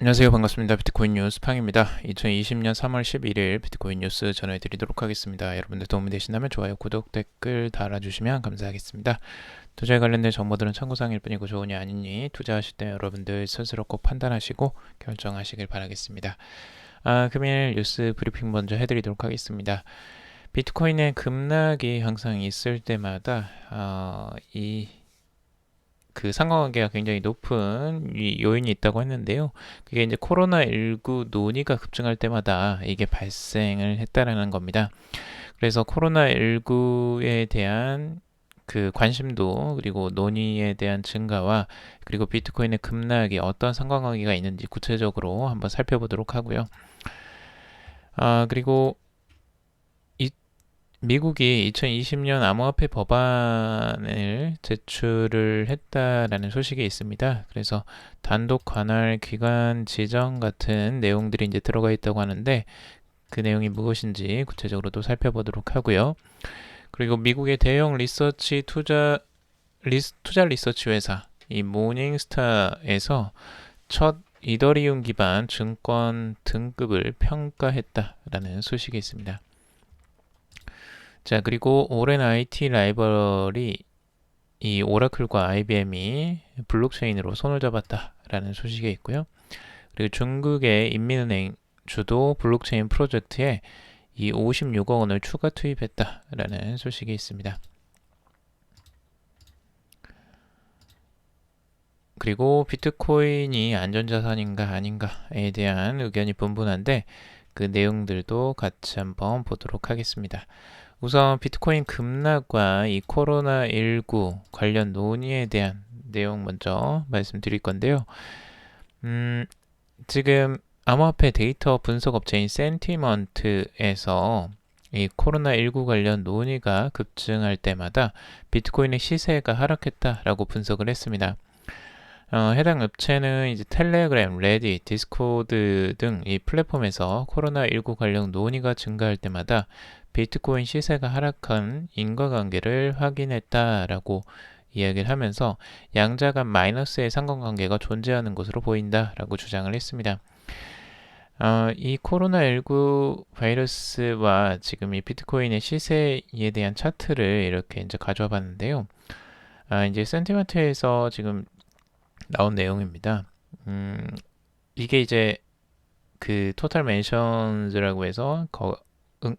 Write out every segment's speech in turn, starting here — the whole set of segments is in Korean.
안녕하세요. 반갑습니다. 비트코인 뉴스 팡입니다. 2020년 3월 11일 비트코인 뉴스 전해드리도록 하겠습니다. 여러분들 도움이 되신다면 좋아요, 구독, 댓글 달아주시면 감사하겠습니다. 투자에 관련된 정보들은 참고사항일 뿐이고 좋으니 아니니 투자하실 때 여러분들 스스로 꼭 판단하시고 결정하시길 바라겠습니다. 금일 뉴스 브리핑 먼저 해드리도록 하겠습니다. 비트코인의 급락이 항상 있을 때마다 그 상관관계가 굉장히 높은 요인이 있다고 했는데요. 그게 이제 코로나19 논의가 급증할 때마다 이게 발생을 했다라는 겁니다. 그래서 코로나19에 대한 그 관심도 그리고 논의에 대한 증가와 그리고 비트코인의 급락이 어떤 상관관계가 있는지 구체적으로 한번 살펴보도록 하고요. 그리고 미국이 2020년 암호화폐 법안을 제출을 했다라는 소식이 있습니다. 그래서 단독 관할 기관 지정 같은 내용들이 이제 들어가 있다고 하는데 그 내용이 무엇인지 구체적으로도 살펴보도록 하고요. 그리고 미국의 대형 투자 리서치 회사 이 모닝스타에서 첫 이더리움 기반 증권 등급을 평가했다라는 소식이 있습니다. 자, 그리고 오랜 IT 라이벌이 이 오라클과 IBM이 블록체인으로 손을 잡았다라는 소식이 있고요. 그리고 중국의 인민은행 주도 블록체인 프로젝트에 이 56억 원을 추가 투입했다라는 소식이 있습니다. 그리고 비트코인이 안전자산인가 아닌가에 대한 의견이 분분한데 그 내용들도 같이 한번 보도록 하겠습니다. 우선 비트코인 급락과 이 코로나19 관련 논의에 대한 내용 먼저 말씀드릴 건데요. 지금 암호화폐 데이터 분석 업체인 센티먼트에서 이 코로나19 관련 논의가 급증할 때마다 비트코인의 시세가 하락했다라고 분석을 했습니다. 해당 업체는 이제 텔레그램, 레딧, 디스코드 등 이 플랫폼에서 코로나19 관련 논의가 증가할 때마다 비트코인 시세가 하락한 인과관계를 확인했다라고 이야기를 하면서 양자 간 마이너스의 상관관계가 존재하는 것으로 보인다라고 주장을 했습니다. 이 코로나19 바이러스와 지금 이 비트코인의 시세에 대한 차트를 이렇게 이제 가져와 봤는데요. 이제 센티먼트에서 지금 나온 내용입니다. 이게 이제 그 토탈 멘션즈라고 해서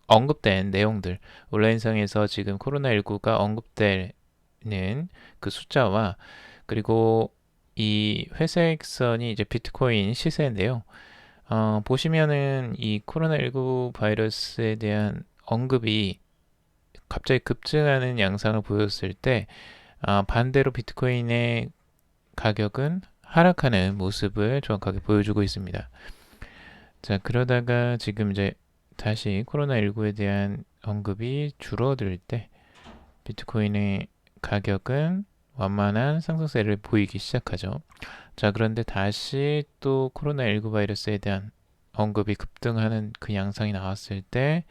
언급된 내용들, 온라인상에서 지금 코로나19가 언급되는 그 숫자와 그리고 이 회색 선이 이제 비트코인 시세인데요. 보시면은 이 코로나19 바이러스에 대한 언급이 갑자기 급증하는 양상을 보였을 때 반대로 비트코인의 가격은 하락하는 모습을 정확하게 보여주고 있습니다. 자, 그러다가 지금 이제 다시 코로나19에 대한 언급이 줄어들 때 비트코인의 가격은 완만한 상승세를 보이기 시작하죠. 자, 그런데 다시 또 코로나19 바이러스에 대한 언급이 급등하는 그 양상이 나왔을 때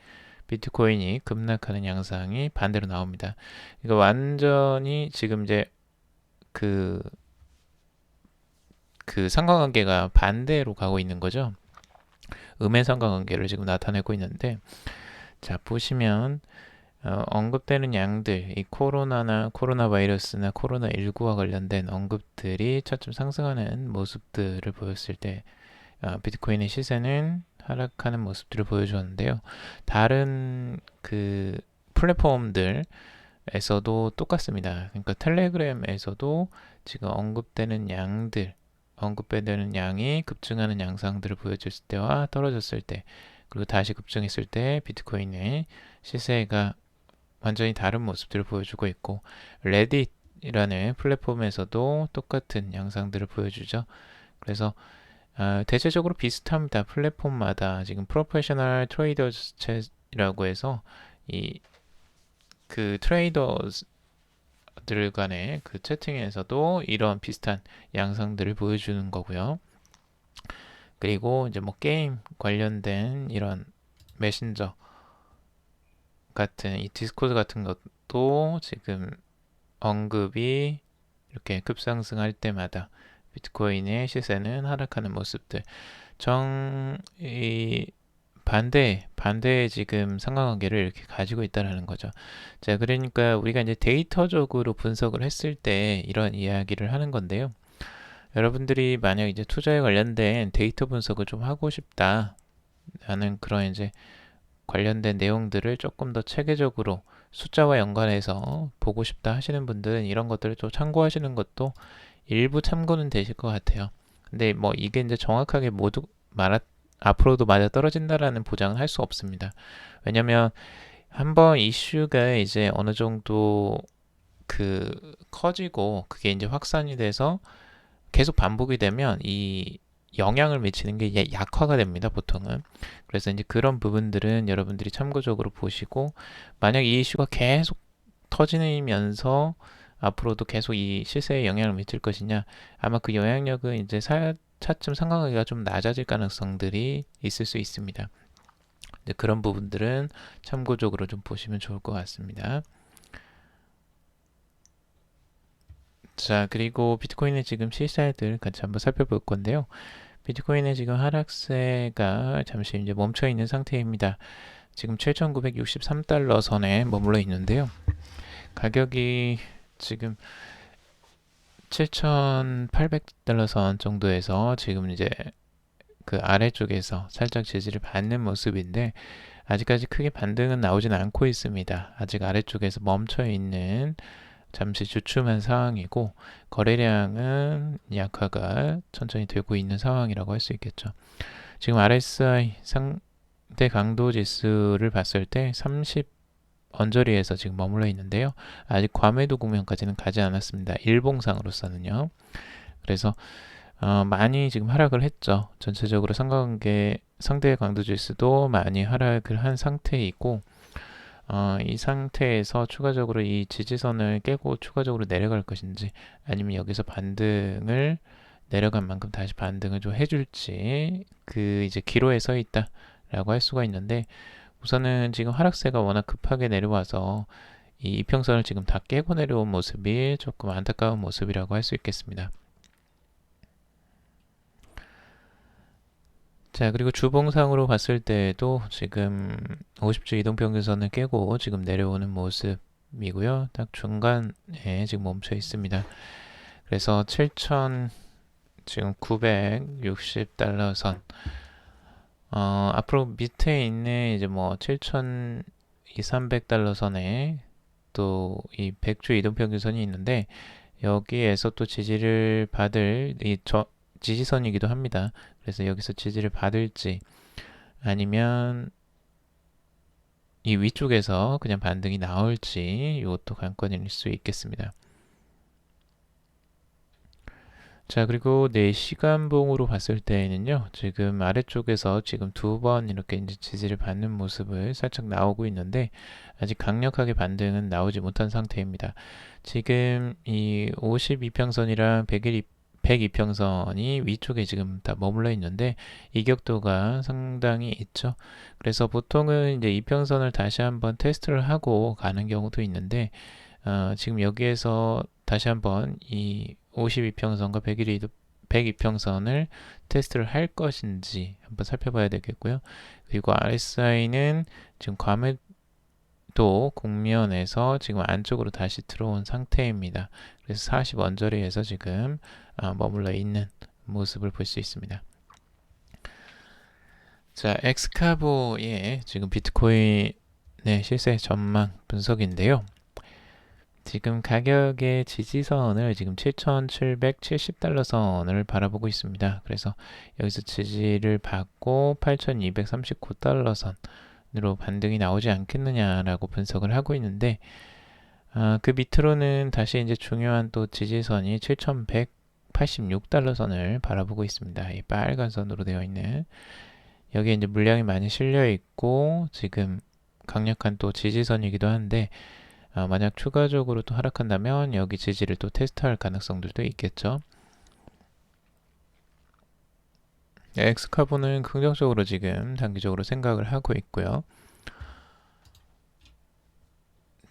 비트코인이 급락하는 양상이 반대로 나옵니다. 그러니까 완전히 지금 이제 그, 그 상관관계가 반대로 가고 있는 거죠. 음의 상관관계를 지금 나타내고 있는데, 자, 보시면 언급되는 양들, 이 코로나 바이러스나 코로나19와 관련된 언급들이 차츰 상승하는 모습들을 보였을 때 비트코인의 시세는 하락하는 모습들을 보여주었는데요. 다른 그 플랫폼들에서도 똑같습니다. 그러니까 텔레그램에서도 지금 언급되는 양이 급증하는 양상들을 보여줬을 때와 떨어졌을 때, 그리고 다시 급증했을 때 비트코인의 시세가 완전히 다른 모습들을 보여주고 있고, 레딧이라는 플랫폼에서도 똑같은 양상들을 보여주죠. 그래서 대체적으로 비슷합니다. 플랫폼마다 지금 프로페셔널 트레이더즈 챗이라고 해서 이 그 트레이더들 간의 그 채팅에서도 이런 비슷한 양상들을 보여주는 거고요. 그리고 이제 뭐 게임 관련된 이런 메신저 같은 이 디스코드 같은 것도 지금 언급이 이렇게 급상승할 때마다 비트코인의 시세는 하락하는 모습들. 이 반대의 지금 상관관계를 이렇게 가지고 있다라는 거죠. 자, 그러니까 우리가 이제 데이터적으로 분석을 했을 때 이런 이야기를 하는 건데요. 여러분들이 만약 이제 투자에 관련된 데이터 분석을 좀 하고 싶다 하는 그런 이제 관련된 내용들을 조금 더 체계적으로 숫자와 연관해서 보고 싶다 하시는 분들은 이런 것들을 좀 참고하시는 것도 일부 참고는 되실 것 같아요. 근데 뭐 이게 이제 정확하게 모두 앞으로도 맞아 떨어진다라는 보장은 할 수 없습니다. 왜냐면 한번 이슈가 이제 어느 정도 커지고 그게 이제 확산이 돼서 계속 반복이 되면 이 영향을 미치는 게 약화가 됩니다, 보통은. 그래서 이제 그런 부분들은 여러분들이 참고적으로 보시고, 만약 이 이슈가 계속 터지면서 앞으로도 계속 이 시세에 영향을 미칠 것이냐, 아마 그 영향력은 이제 차츰 상관관계가 좀 낮아질 가능성들이 있을 수 있습니다. 이제 그런 부분들은 참고적으로 좀 보시면 좋을 것 같습니다. 자, 그리고 비트코인의 지금 시세들 같이 한번 살펴볼 건데요. 비트코인의 지금 하락세가 잠시 이제 멈춰 있는 상태입니다. 지금 7,963달러 선에 머물러 있는데요. 가격이 지금 7,800달러 선 정도에서 지금 이제 그 아래쪽에서 살짝 지지를 받는 모습인데 아직까지 크게 반등은 나오진 않고 있습니다. 아직 아래쪽에서 멈춰 있는 잠시 주춤한 상황이고 거래량은 약화가 천천히 되고 있는 상황이라고 할 수 있겠죠. 지금 RSI 상대 강도 지수를 봤을 때 30 언저리에서 지금 머물러 있는데요. 아직 과매도 국면까지는 가지 않았습니다. 일봉상으로서는요. 그래서 많이 지금 하락을 했죠. 전체적으로 상대 강도 지수도 많이 하락을 한 상태이고 이 상태에서 추가적으로 이 지지선을 깨고 추가적으로 내려갈 것인지 아니면 여기서 반등을 내려간 만큼 다시 반등을 좀 해줄지 그 이제 기로에 서 있다라고 할 수가 있는데 우선은 지금 하락세가 워낙 급하게 내려와서 이 이평선을 지금 다 깨고 내려온 모습이 조금 안타까운 모습이라고 할 수 있겠습니다. 자, 그리고 주봉상으로 봤을 때도 지금 50주 이동평균선을 깨고 지금 내려오는 모습이고요. 딱 중간에 지금 멈춰 있습니다. 그래서 7,000 지금 960달러 선. 앞으로 밑에 있는 이제 뭐 7,200-300달러 선에 또 이 100주 이동평균선이 있는데 여기에서 또 지지를 받을 지지선이기도 합니다. 그래서 여기서 지지를 받을지 아니면 이 위쪽에서 그냥 반등이 나올지 이것도 관건일 수 있겠습니다. 자, 그리고 4시간봉으로 봤을 때에는요, 지금 아래쪽에서 지금 두 번 이렇게 이제 지지를 받는 모습을 살짝 나오고 있는데, 아직 강력하게 반등은 나오지 못한 상태입니다. 지금 이 52평선이랑 102평선이 위쪽에 지금 다 머물러 있는데, 이격도가 상당히 있죠. 그래서 보통은 이제 이평선을 다시 한번 테스트를 하고 가는 경우도 있는데, 지금 여기에서 다시 한번 이 52평선과 102평선을 테스트를 할 것인지 한번 살펴봐야 되겠고요. 그리고 RSI는 지금 과매도 국면에서 지금 안쪽으로 다시 들어온 상태입니다. 그래서 40 언저리에서 지금 머물러 있는 모습을 볼 수 있습니다. 자, 엑스카보의 지금 비트코인의 실세 전망 분석인데요. 지금 가격의 지지선을 지금 7,770달러 선을 바라보고 있습니다. 그래서 여기서 지지를 받고 8,239달러 선으로 반등이 나오지 않겠느냐라고 분석을 하고 있는데 그 밑으로는 다시 이제 중요한 또 지지선이 7,186달러 선을 바라보고 있습니다. 이 빨간 선으로 되어 있는 여기에 이제 물량이 많이 실려 있고 지금 강력한 또 지지선이기도 한데 만약 추가적으로 또 하락한다면 여기 지지를 또 테스트할 가능성들도 있겠죠. 엑스카보는 긍정적으로 지금 단기적으로 생각을 하고 있고요.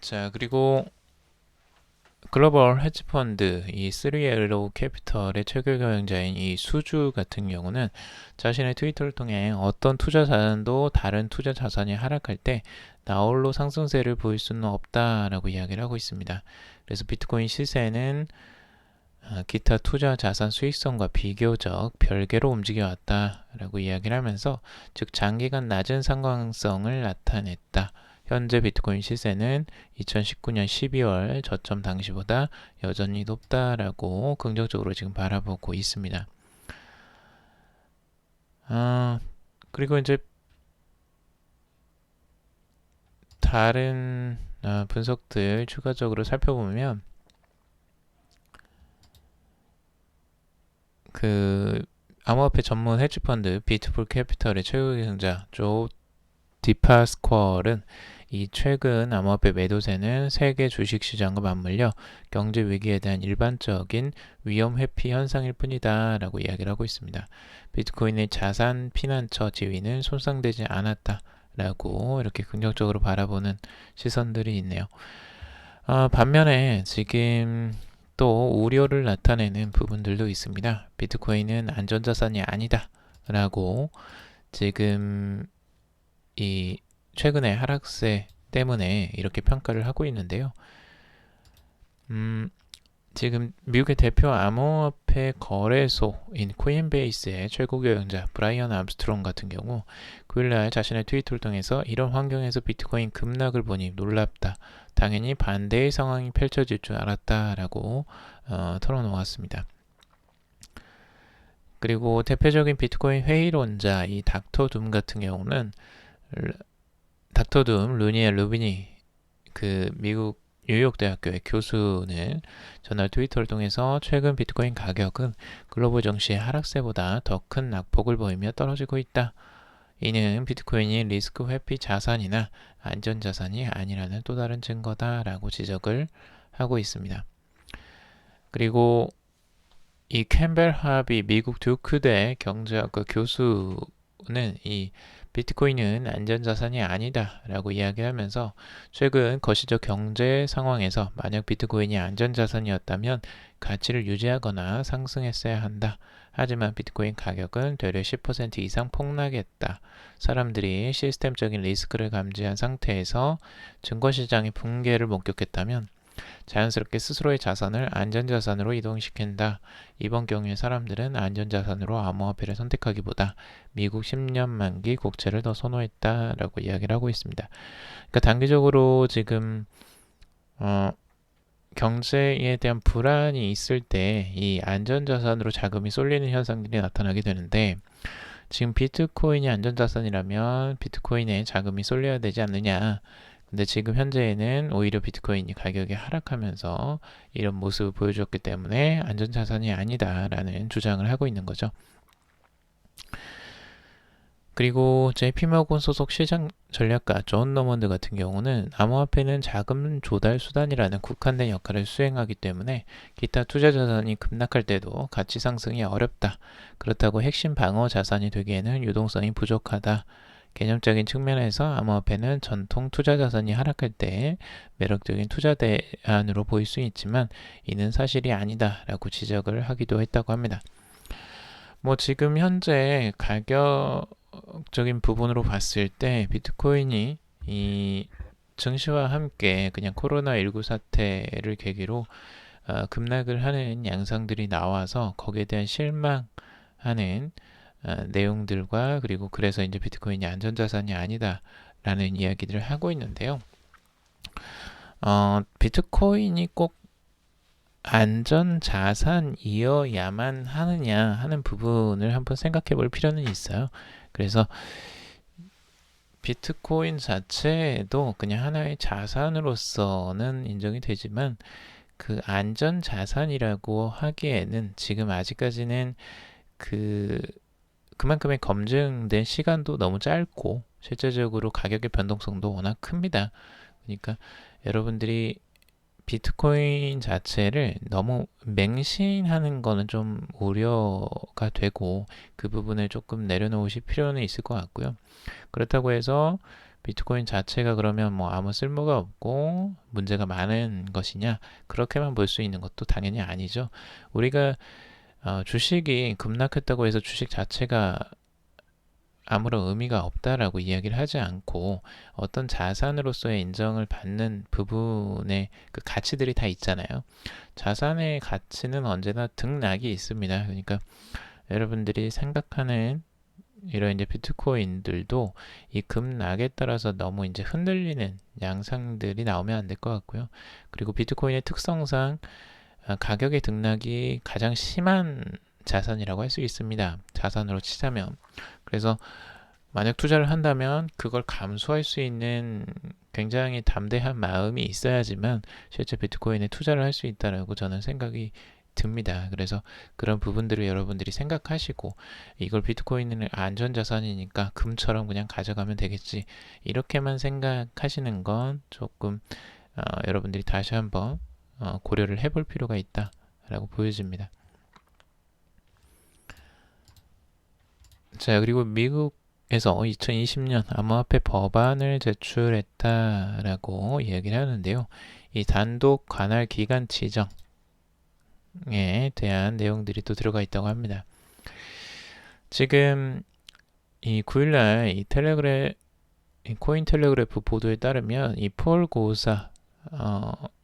자, 그리고 글로벌 헤지펀드 이 3L로 캐피털의 최고 경영자인 이 수주 같은 경우는 자신의 트위터를 통해 어떤 투자 자산도 다른 투자 자산이 하락할 때 나홀로 상승세를 보일 수는 없다라고 이야기를 하고 있습니다. 그래서 비트코인 시세는 기타 투자 자산 수익성과 비교적 별개로 움직여왔다라고 이야기를 하면서 즉 장기간 낮은 상관성을 나타냈다. 현재 비트코인 시세는 2019년 12월 저점 당시보다 여전히 높다라고 긍정적으로 지금 바라보고 있습니다. 그리고 이제 다른 분석들 추가적으로 살펴보면 그 암호화폐 전문 헤지펀드 비트풀 캐피털의 최고 경영자 조 디파스퀄은 이 최근 암호화폐 매도세는 세계 주식시장과 맞물려 경제 위기에 대한 일반적인 위험 회피 현상일 뿐이다 라고 이야기를 하고 있습니다. 비트코인의 자산 피난처 지위는 손상되지 않았다 라고 이렇게 긍정적으로 바라보는 시선들이 있네요. 반면에 지금 또 우려를 나타내는 부분들도 있습니다. 비트코인은 안전자산이 아니다 라고 지금 이 최근의 하락세 때문에 이렇게 평가를 하고 있는데요. 지금 미국의 대표 암호화폐 거래소인 코인베이스의 최고 경영자 브라이언 암스트롱 같은 경우 9일날 자신의 트위터를 통해서 이런 환경에서 비트코인 급락을 보니 놀랍다. 당연히 반대의 상황이 펼쳐질 줄 알았다라고 털어놓았습니다. 그리고 대표적인 비트코인 회의론자 이 닥터둠 같은 경우는 닥터둠 루니엘 루비니 그 미국 뉴욕 대학교의 교수는 전날 트위터를 통해서 최근 비트코인 가격은 글로벌 증시의 하락세보다 더 큰 낙폭을 보이며 떨어지고 있다. 이는 비트코인이 리스크 회피 자산이나 안전 자산이 아니라는 또 다른 증거다라고 지적을 하고 있습니다. 그리고 이 캠벨 하비 미국 듀크대 경제학과 교수는 이 비트코인은 안전자산이 아니다 라고 이야기하면서 최근 거시적 경제 상황에서 만약 비트코인이 안전자산이었다면 가치를 유지하거나 상승했어야 한다. 하지만 비트코인 가격은 되려 10% 이상 폭락했다. 사람들이 시스템적인 리스크를 감지한 상태에서 증권시장의 붕괴를 목격했다면 자연스럽게 스스로의 자산을 안전자산으로 이동시킨다. 이번 경우에 사람들은 안전자산으로 암호화폐를 선택하기보다 미국 10년 만기 국채를 더 선호했다라고 이야기를 하고 있습니다. 그러니까 단기적으로 지금 경제에 대한 불안이 있을 때 이 안전자산으로 자금이 쏠리는 현상들이 나타나게 되는데 지금 비트코인이 안전자산이라면 비트코인에 자금이 쏠려야 되지 않느냐. 근데 지금 현재에는 오히려 비트코인이 가격이 하락하면서 이런 모습을 보여줬기 때문에 안전자산이 아니다라는 주장을 하고 있는 거죠. 그리고 JP모건 소속 시장 전략가 존 너먼드 같은 경우는 암호화폐는 자금 조달 수단이라는 국한된 역할을 수행하기 때문에 기타 투자 자산이 급락할 때도 가치 상승이 어렵다. 그렇다고 핵심 방어 자산이 되기에는 유동성이 부족하다. 개념적인 측면에서 암호화폐는 전통 투자 자산이 하락할 때 매력적인 투자 대안으로 보일 수 있지만 이는 사실이 아니다라고 지적을 하기도 했다고 합니다. 뭐 지금 현재 가격적인 부분으로 봤을 때 비트코인이 이 증시와 함께 그냥 코로나19 사태를 계기로 급락을 하는 양상들이 나와서 거기에 대한 실망하는 내용들과 그리고 그래서 이제 비트코인이 안전자산이 아니다라는 이야기들을 하고 있는데요. 비트코인이 꼭 안전자산이어야만 하느냐 하는 부분을 한번 생각해 볼 필요는 있어요. 그래서 비트코인 자체도 그냥 하나의 자산으로서는 인정이 되지만 그 안전자산이라고 하기에는 지금 아직까지는 그만큼의 검증된 시간도 너무 짧고 실제적으로 가격의 변동성도 워낙 큽니다. 그러니까 여러분들이 비트코인 자체를 너무 맹신하는 거는 좀 우려가 되고 그 부분을 조금 내려놓으실 필요는 있을 것 같고요. 그렇다고 해서 비트코인 자체가 그러면 뭐 아무 쓸모가 없고 문제가 많은 것이냐? 그렇게만 볼 수 있는 것도 당연히 아니죠. 우리가 주식이 급락했다고 해서 주식 자체가 아무런 의미가 없다라고 이야기를 하지 않고 어떤 자산으로서의 인정을 받는 부분의 그 가치들이 다 있잖아요. 자산의 가치는 언제나 등락이 있습니다. 그러니까 여러분들이 생각하는 이런 이제 비트코인들도 이 급락에 따라서 너무 이제 흔들리는 양상들이 나오면 안 될 것 같고요. 그리고 비트코인의 특성상 가격의 등락이 가장 심한 자산이라고 할 수 있습니다. 자산으로 치자면. 그래서 만약 투자를 한다면 그걸 감수할 수 있는 굉장히 담대한 마음이 있어야지만 실제 비트코인에 투자를 할 수 있다라고 저는 생각이 듭니다. 그래서 그런 부분들을 여러분들이 생각하시고 이걸 비트코인은 안전자산이니까 금처럼 그냥 가져가면 되겠지 이렇게만 생각하시는 건 조금 여러분들이 다시 한번 고려를 해볼 필요가 있다라고 보여집니다. 자, 그리고 미국에서 2020년 암호화폐 법안을 제출했다라고 이야기를 하는데요. 이 단독 관할 기간 지정에 대한 내용들이 또 들어가 있다고 합니다. 지금 이 9일날 이 코인 텔레그래프 보도에 따르면 이 폴 고사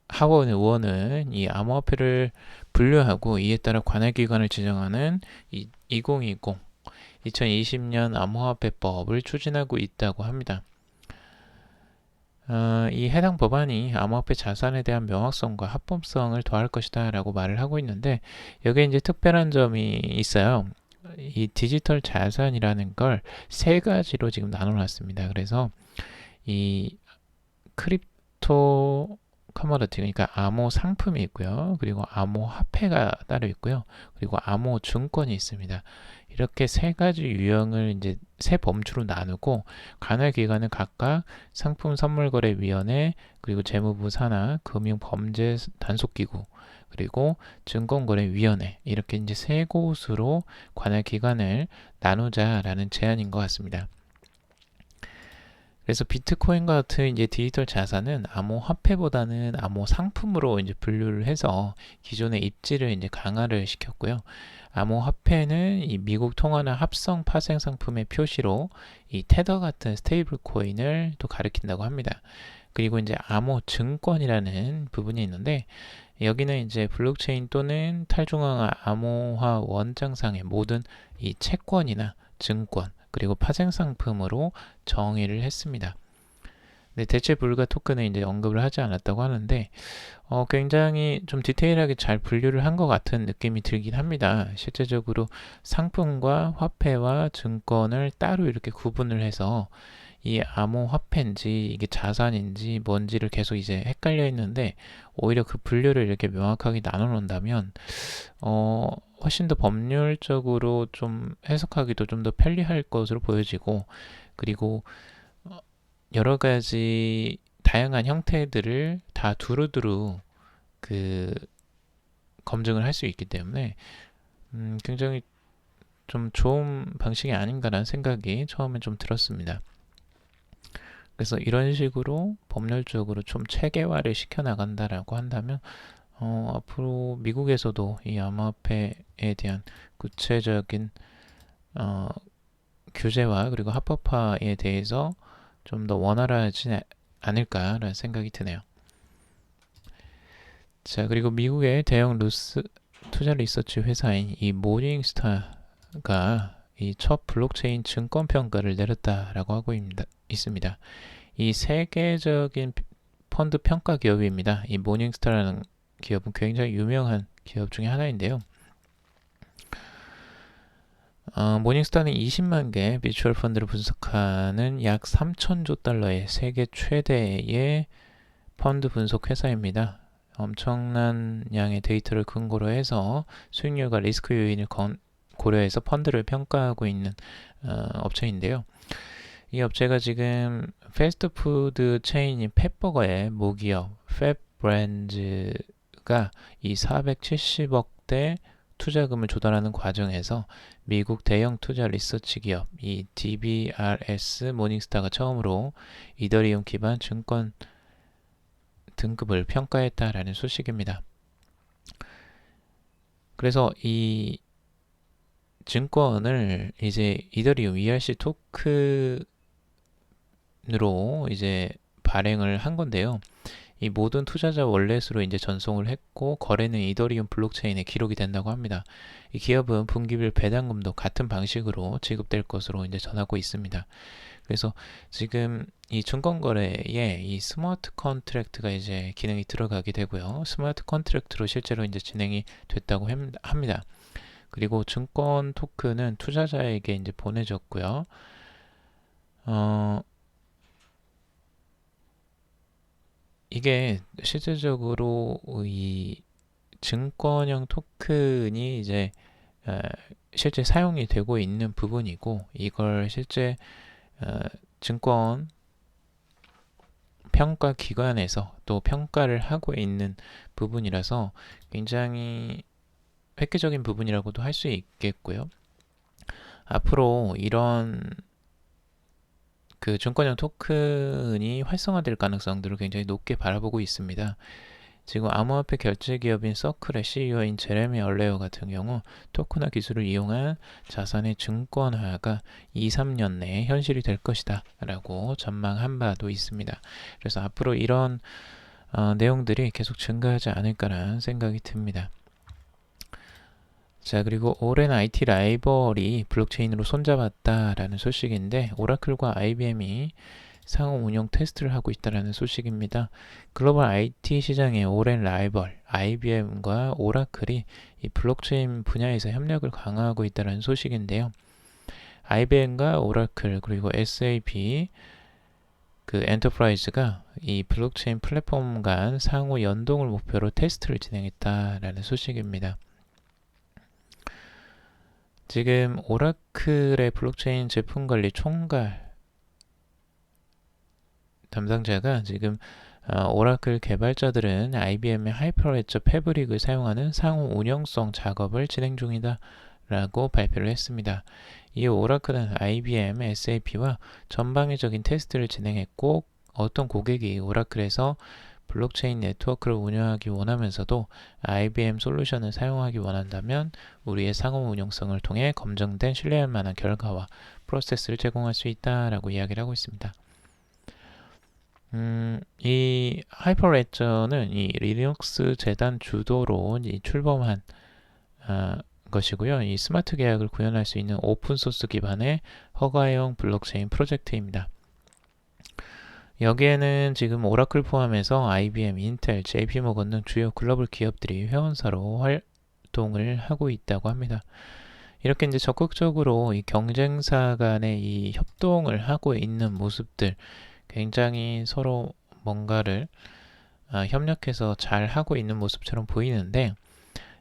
하원 의원은 이 암호화폐를 분류하고 이에 따라 관할 기관을 지정하는 2020년 암호화폐법을 추진하고 있다고 합니다. 이 해당 법안이 암호화폐 자산에 대한 명확성과 합법성을 더할 것이다 라고 말을 하고 있는데 여기에 이제 특별한 점이 있어요. 이 디지털 자산이라는 걸 세 가지로 지금 나눠놨습니다. 그래서 이 크립토 커머더티 그러니까 암호 상품이 있고요. 그리고 암호 화폐가 따로 있고요. 그리고 암호 증권이 있습니다. 이렇게 세 가지 유형을 이제 세 범주로 나누고 관할 기관은 각각 상품선물거래위원회 그리고 재무부 산하 금융범죄 단속기구 그리고 증권거래위원회 이렇게 이제 세 곳으로 관할 기관을 나누자라는 제안인 것 같습니다. 그래서 비트코인과 같은 이제 디지털 자산은 암호 화폐보다는 암호 상품으로 이제 분류를 해서 기존의 입지를 이제 강화를 시켰고요. 암호 화폐는 이 미국 통화나 합성 파생 상품의 표시로 이 테더 같은 스테이블 코인을 또 가리킨다고 합니다. 그리고 이제 암호 증권이라는 부분이 있는데 여기는 이제 블록체인 또는 탈중앙화 암호화 원장상의 모든 이 채권이나 증권 그리고 파생 상품으로 정의를 했습니다. 네, 대체 불가 토큰은 이제 언급을 하지 않았다고 하는데 굉장히 좀 디테일하게 잘 분류를 한 것 같은 느낌이 들긴 합니다. 실제적으로 상품과 화폐와 증권을 따로 이렇게 구분을 해서 이 암호 화폐인지 이게 자산인지 뭔지를 계속 이제 헷갈려 있는데 오히려 그 분류를 이렇게 명확하게 나눠 놓는다면 훨씬 더 법률적으로 좀 해석하기도 좀 더 편리할 것으로 보여지고 그리고 여러 가지 다양한 형태들을 다 두루두루 그 검증을 할 수 있기 때문에 굉장히 좀 좋은 방식이 아닌가라는 생각이 처음에 좀 들었습니다. 그래서 이런 식으로 법률적으로 좀 체계화를 시켜 나간다라고 한다면 앞으로 미국에서도 이 암호화폐에 대한 구체적인 규제와 그리고 합법화에 대해서 좀 더 원활하지 않을까라는 생각이 드네요. 자, 그리고 미국의 대형 투자 리서치 회사인 이 모닝스타가 이 첫 블록체인 증권 평가를 내렸다라고 하고 있습니다. 이 세계적인 펀드 평가 기업입니다. 이 모닝스타라는 기업은 굉장히 유명한 기업 중에 하나인데요. 모닝스타는 20만 개 뮤추얼 펀드를 분석하는 약 3천조 달러의 세계 최대의 펀드 분석 회사입니다. 엄청난 양의 데이터를 근거로 해서 수익률과 리스크 요인을 고려해서 펀드를 평가하고 있는 업체인데요. 이 업체가 지금 패스트푸드 체인인 팻버거의 모기업 팻브랜즈가 이 470억대 투자금을 조달하는 과정에서 미국 대형 투자 리서치 기업 이 DBRS 모닝스타가 처음으로 이더리움 기반 증권 등급을 평가했다라는 소식입니다. 그래서 이 증권을 이제 이더리움 ERC 토큰으로 이제 발행을 한 건데요. 이 모든 투자자 월렛으로 이제 전송을 했고 거래는 이더리움 블록체인에 기록이 된다고 합니다. 이 기업은 분기별 배당금도 같은 방식으로 지급될 것으로 이제 전하고 있습니다. 그래서 지금 이 증권 거래에 이 스마트 컨트랙트가 이제 기능이 들어가게 되고요. 스마트 컨트랙트로 실제로 이제 진행이 됐다고 합니다. 그리고 증권 토큰은 투자자에게 이제 보내졌고요. 이게 실질적으로 이 증권형 토큰이 이제 실제 사용이 되고 있는 부분이고 이걸 실제 증권 평가 기관에서 또 평가를 하고 있는 부분이라서 굉장히 획기적인 부분이라고도 할 수 있겠고요. 앞으로 이런 그 증권형 토큰이 활성화될 가능성들을 굉장히 높게 바라보고 있습니다. 지금 암호화폐 결제 기업인 서클의 CEO인 제레미 얼레어 같은 경우 토큰화 기술을 이용한 자산의 증권화가 2-3년 내에 현실이 될 것이다 라고 전망한 바도 있습니다. 그래서 앞으로 이런 내용들이 계속 증가하지 않을까라는 생각이 듭니다. 자, 그리고 오랜 IT 라이벌이 블록체인으로 손잡았다라는 소식인데 오라클과 IBM이 상호 운영 테스트를 하고 있다는 소식입니다. 글로벌 IT 시장의 오랜 라이벌 IBM과 오라클이 이 블록체인 분야에서 협력을 강화하고 있다는 소식인데요. IBM과 오라클 그리고 SAP 그 엔터프라이즈가 이 블록체인 플랫폼 간 상호 연동을 목표로 테스트를 진행했다라는 소식입니다. 지금 오라클의 블록체인 제품 관리 총괄 담당자가 지금 오라클 개발자들은 IBM의 하이퍼레저 패브릭을 사용하는 상호 운영성 작업을 진행 중이다 라고 발표를 했습니다. 이에 오라클은 IBM, SAP와 전방위적인 테스트를 진행했고 어떤 고객이 오라클에서 블록체인 네트워크를 운영하기 원하면서도 IBM 솔루션을 사용하기 원한다면 우리의 상호 운영성을 통해 검증된 신뢰할 만한 결과와 프로세스를 제공할 수 있다라고 이야기를 하고 있습니다. 이 하이퍼레저는 이 리눅스 재단 주도로 출범한 것이고요. 이 스마트 계약을 구현할 수 있는 오픈소스 기반의 허가형 블록체인 프로젝트입니다. 여기에는 지금 오라클 포함해서 IBM, 인텔, JP모건 등 주요 글로벌 기업들이 회원사로 활동을 하고 있다고 합니다. 이렇게 이제 적극적으로 이 경쟁사 간의 이 협동을 하고 있는 모습들 굉장히 서로 뭔가를 협력해서 잘 하고 있는 모습처럼 보이는데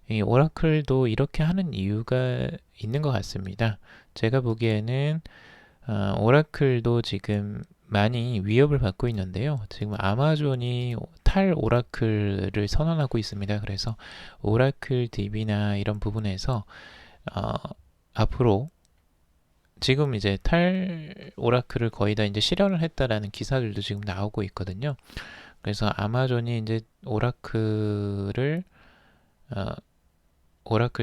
이 오라클도 이렇게 하는 이유가 있는 것 같습니다. 제가 보기에는 오라클도 지금 많이 위협을 받고 있는데요. 지금 아마존이 탈 오라클을 선언하고 있습니다. 그래서 오라클 DB나 이런 부분에서 앞으로 지금 이제 탈 오라클을 거의 다 이제 실현을 했다라는 기사들도 지금 나오고 있거든요. 그래서 아마존이 이제 오라클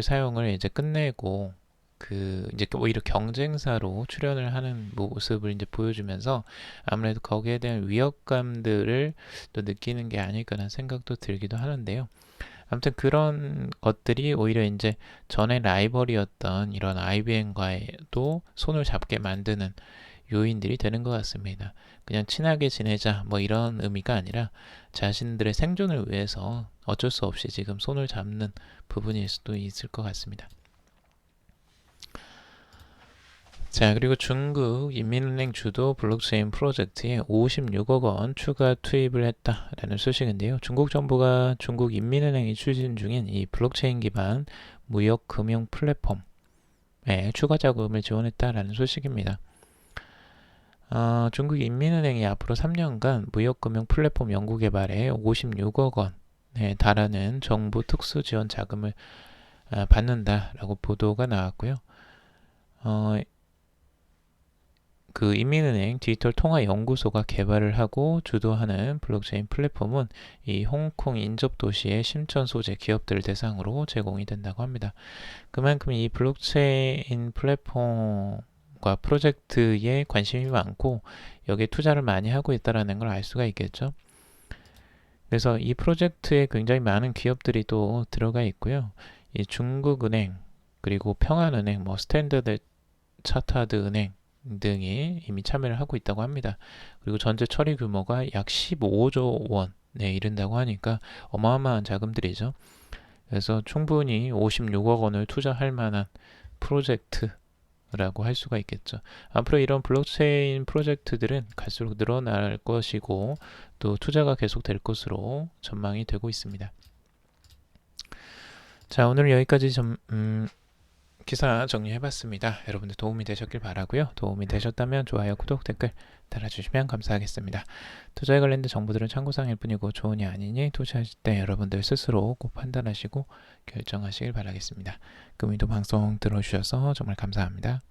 사용을 이제 끝내고 그 이제 오히려 경쟁사로 출연을 하는 모습을 이제 보여주면서 아무래도 거기에 대한 위협감들을 또 느끼는 게 아닐까라는 생각도 들기도 하는데요. 아무튼 그런 것들이 오히려 이제 전에 라이벌이었던 이런 IBM과도 손을 잡게 만드는 요인들이 되는 것 같습니다. 그냥 친하게 지내자 뭐 이런 의미가 아니라 자신들의 생존을 위해서 어쩔 수 없이 지금 손을 잡는 부분일 수도 있을 것 같습니다. 자, 그리고 중국 인민은행 주도 블록체인 프로젝트에 56억 원 추가 투입을 했다라는 소식인데요. 중국 정부가 중국 인민은행이 추진 중인 이 블록체인 기반 무역 금융 플랫폼에 추가 자금을 지원했다라는 소식입니다. 중국 인민은행이 앞으로 3년간 무역 금융 플랫폼 연구 개발에 56억 원에 달하는 정부 특수 지원 자금을 받는다라고 보도가 나왔고요. 그 인민은행 디지털통화연구소가 개발을 하고 주도하는 블록체인 플랫폼은 이 홍콩 인접 도시의 심천 소재 기업들을 대상으로 제공이 된다고 합니다. 그만큼 이 블록체인 플랫폼과 프로젝트에 관심이 많고 여기에 투자를 많이 하고 있다는 걸 알 수가 있겠죠. 그래서 이 프로젝트에 굉장히 많은 기업들이 또 들어가 있고요. 이 중국은행, 그리고 평안은행, 스탠더드 차타드 은행 등이 이미 참여를 하고 있다고 합니다. 그리고 전체 처리 규모가 약 15조 원에 이른다고 하니까 어마어마한 자금들이죠. 그래서 충분히 56억 원을 투자할 만한 프로젝트라고 할 수가 있겠죠. 앞으로 이런 블록체인 프로젝트들은 갈수록 늘어날 것이고 또 투자가 계속될 것으로 전망이 되고 있습니다. 자, 오늘 여기까지 기사 정리해봤습니다. 여러분들 도움이 되셨길 바라고요. 도움이 되셨다면 좋아요, 구독, 댓글 달아주시면 감사하겠습니다. 투자에 관련된 정보들은 참고사항일 뿐이고 좋으니 아니니 투자하실 때 여러분들 스스로 꼭 판단하시고 결정하시길 바라겠습니다. 금일도 방송 들어주셔서 정말 감사합니다.